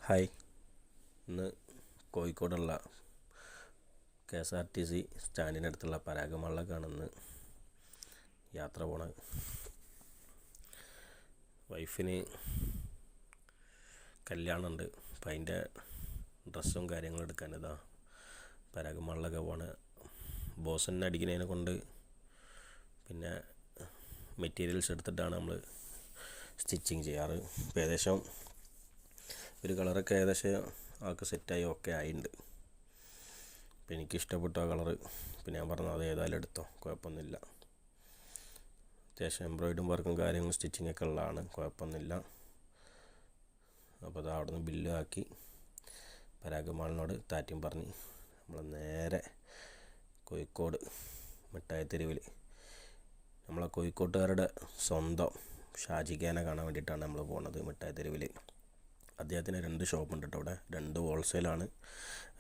Hi, ഇന്ന് കോഴിക്കോടുള്ള KSRTC സ്റ്റാൻഡിനടുത്തുള്ള പരാഗമള്ളക്കാണ് ഇന്ന് യാത്ര പോണത്. വൈഫിന് കല്യാണമുണ്ട്, അപ്പം അതിൻ്റെ ഡ്രസ്സും കാര്യങ്ങളും എടുക്കാൻ ഇതാ പരാഗമള്ളൊക്കെ പോണ. ബോസന്നെ അടിക്കുന്നതിനെ കൊണ്ട് പിന്നെ മെറ്റീരിയൽസ് എടുത്തിട്ടാണ് നമ്മൾ സ്റ്റിച്ചിങ് ചെയ്യാറ്. ഇപ്പോൾ ഏകദേശം ഒരു കളറൊക്കെ ഏകദേശം ആൾക്ക് സെറ്റായി ഓക്കെ ആയിട്ടുണ്ട്. അപ്പോൾ എനിക്കിഷ്ടപ്പെട്ടു ആ കളറ്. പിന്നെ ഞാൻ പറഞ്ഞു അത് ഏതായാലും എടുത്തോ, കുഴപ്പമൊന്നുമില്ല. അത്യാവശ്യം എംബ്രോയിഡും വർക്കും കാര്യങ്ങളും സ്റ്റിച്ചിങ്ങൊക്കെ ഉള്ളതാണ്, കുഴപ്പമൊന്നുമില്ല. അപ്പോൾ അത് അവിടെ നിന്ന് ബില്ല് ആക്കി പരാഗമാളിനോട് താറ്റിയും പറഞ്ഞ് നമ്മൾ നേരെ കോഴിക്കോട് മിഠായി തെരുവിൽ നമ്മളെ കോഴിക്കോട്ടുകാരുടെ സ്വന്തം ഷാജിഖാനെ കാണാൻ വേണ്ടിയിട്ടാണ് നമ്മൾ പോകുന്നത്. മിഠായി തെരുവിൽ അദ്ദേഹത്തിന് 2 ഷോപ്പുണ്ട് കേട്ടോ. അവിടെ 2 ഹോൾസെയിലാണ്,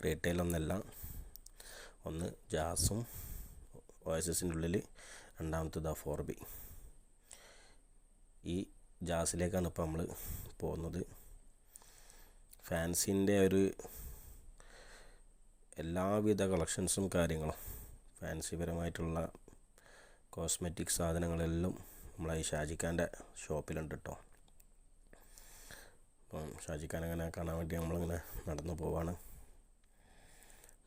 റീറ്റെയിലൊന്നല്ല. ഒന്ന് ജാസും ഓയസിൻ്റെ ഉള്ളിൽ, രണ്ടാമത്തേത് 4B. ഈ ജാസിലേക്കാണ് ഇപ്പോൾ നമ്മൾ പോകുന്നത്. ഫാൻസിൻ്റെ ഒരു എല്ലാവിധ കളക്ഷൻസും കാര്യങ്ങളും ഫാൻസി പരമായിട്ടുള്ള കോസ്മെറ്റിക് സാധനങ്ങളെല്ലാം നമ്മളെ ഈ ഷാജിഖാൻ്റെ ഷോപ്പിലുണ്ട് കേട്ടോ. അപ്പം ഷാജിഖാനങ്ങനെ കാണാൻ വേണ്ടി നമ്മളിങ്ങനെ നടന്നു പോവാണ്.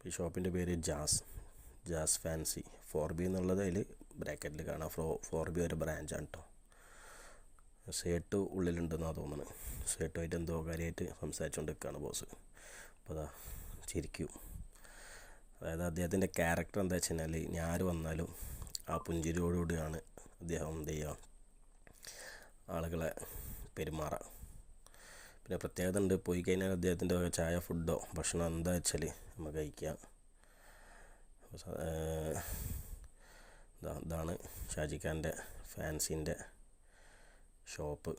ഈ ഷോപ്പിൻ്റെ പേര് ജാസ് ഫാൻസി. 4B എന്നുള്ളത് അതിൽ ബ്രാക്കറ്റിൽ കാണാം. 4B ഒരു ബ്രാഞ്ചാണ് കേട്ടോ. സേട്ട് ഉള്ളിലുണ്ടെന്നാണ് തോന്നുന്നത്. സേട്ടുമായിട്ട് എന്തോ കാര്യമായിട്ട് സംസാരിച്ചുകൊണ്ട് നിൽക്കുകയാണ് ബോസ്. അപ്പോൾ അതാ ചിരിക്കും. അതായത് അദ്ദേഹത്തിൻ്റെ ക്യാരക്ടർ എന്താ വെച്ച് കഴിഞ്ഞാൽ ഞാര് വന്നാലും ആ പുഞ്ചിരിയോടുകൂടിയാണ് അദ്ദേഹം എന്ത് ചെയ്യുക, ആളുകളെ പെരുമാറുക. പിന്നെ പ്രത്യേകത ഉണ്ട്, പോയി കഴിഞ്ഞാൽ അദ്ദേഹത്തിൻ്റെ ചായ, ഫുഡോ ഭക്ഷണം എന്താ വെച്ചാൽ നമുക്ക് കഴിക്കാം. ഇതാണ് ഷാജിഖാൻ്റെ ഫാൻസിൻ്റെ ഷോപ്പ്.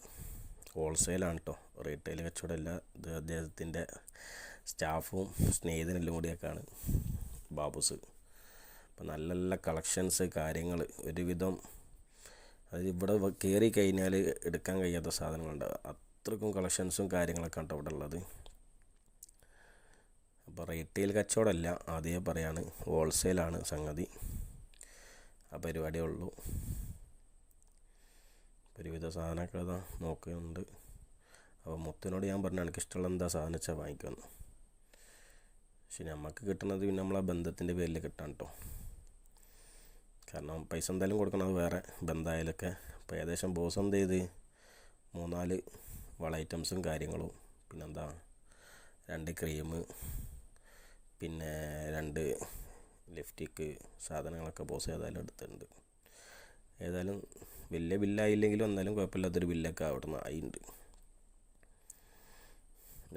ഹോൾസെയിലാണ് കേട്ടോ, റീറ്റെയിൽ കച്ചവടമല്ല. ഇത് അദ്ദേഹത്തിൻ്റെ സ്റ്റാഫും സ്നേഹിതനെല്ലാം കൂടിയൊക്കെയാണ് ബാബുസ്. അപ്പം നല്ല നല്ല കളക്ഷൻസ് കാര്യങ്ങൾ ഒരുവിധം അത് ഇവിടെ കയറി കഴിഞ്ഞാൽ എടുക്കാൻ കഴിയാത്ത സാധനങ്ങളുണ്ട്. അത്രക്കും കളക്ഷൻസും കാര്യങ്ങളൊക്കെ ഉണ്ട് അവിടെ ഉള്ളത്. അപ്പോൾ റീറ്റെയിൽ കച്ചവടമല്ല, ആദ്യമേ പറയാണ്, ഹോൾസെയിലാണ് സംഗതി. ആ പരിപാടിയേ ഉള്ളൂ. ഒരുവിധ സാധനമൊക്കെ അതാ നോക്കുന്നുണ്ട്. അപ്പോൾ മുത്തിനോട് ഞാൻ പറഞ്ഞു എനിക്ക് ഇഷ്ടമുള്ള എന്താ സാധനം വെച്ചാൽ വാങ്ങിക്കുമെന്ന്. പക്ഷെ നമുക്ക് കിട്ടുന്നത് പിന്നെ നമ്മളെ ബന്ധത്തിൻ്റെ പേരിൽ കിട്ടാൻ കേട്ടോ. കാരണം പൈസ എന്തായാലും കൊടുക്കണം, അത് വേറെ ബന്ധമായാലൊക്കെ. അപ്പോൾ ഏകദേശം ബോസ് എന്ത് ചെയ്ത് 3-4 വള ഐറ്റംസും കാര്യങ്ങളും, പിന്നെന്താ 2 ക്രീം, പിന്നെ 2 ലിപ്സ്റ്റിക്ക് സാധനങ്ങളൊക്കെ ബോസ് ഏതായാലും എടുത്തിട്ടുണ്ട്. ഏതായാലും വലിയ ബില്ലായില്ലെങ്കിലും എന്നാലും കുഴപ്പമില്ലാത്തൊരു ബില്ലൊക്കെ അവിടെ നിന്ന് ആയിട്ടുണ്ട്.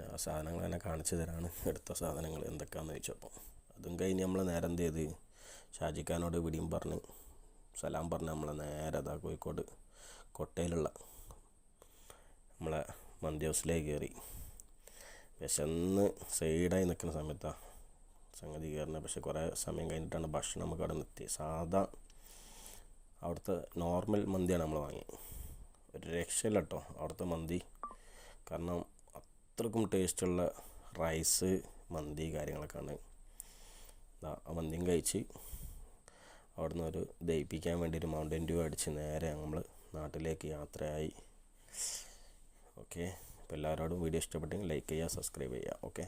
ആ സാധനങ്ങൾ തന്നെ കാണിച്ചു തരാണ്, എടുത്ത സാധനങ്ങൾ എന്തൊക്കെയാണെന്ന് ചോദിച്ചപ്പോൾ. അതും കഴിഞ്ഞ് നമ്മൾ നേരെ എന്ത് ചെയ്ത് ഷാജിഖാനോട് വിടിയും പറഞ്ഞ് സലാം പറഞ്ഞ് നമ്മൾ നേരെ അതാ കോഴിക്കോട് കൊട്ടയിലുള്ള നമ്മളെ മന്തി ഹൗസിലേക്ക് കയറി. വിശന്ന് സൈഡായി നിൽക്കുന്ന സമയത്താണ് സംഗതി കയറുന്നത്. പക്ഷെ കുറേ സമയം കഴിഞ്ഞിട്ടാണ് ഭക്ഷണം നമുക്ക് അവിടെ നിർത്തി. സാധാ അവിടുത്തെ നോർമൽ മന്തിയാണ് നമ്മൾ വാങ്ങിയത്. ഒരു രക്ഷയില്ല കേട്ടോ അവിടുത്തെ മന്തി. കാരണം അത്രക്കും ടേസ്റ്റുള്ള റൈസ്, മന്തി കാര്യങ്ങളൊക്കെയാണ്. ആ മന്തിയും കഴിച്ച് അവിടുന്ന് ഒരു ദഹിപ്പിക്കാൻ വേണ്ടി ഒരു മൗണ്ടൻ ഡ്യൂ അടിച്ച് നേരെ നമ്മൾ നാട്ടിലേക്ക് യാത്രയായി. ഓക്കെ, അപ്പോൾ എല്ലാവരോടും വീഡിയോ ഇഷ്ടപ്പെട്ടെങ്കിൽ ലൈക്ക് ചെയ്യുക, സബ്സ്ക്രൈബ് ചെയ്യുക. ഓക്കെ.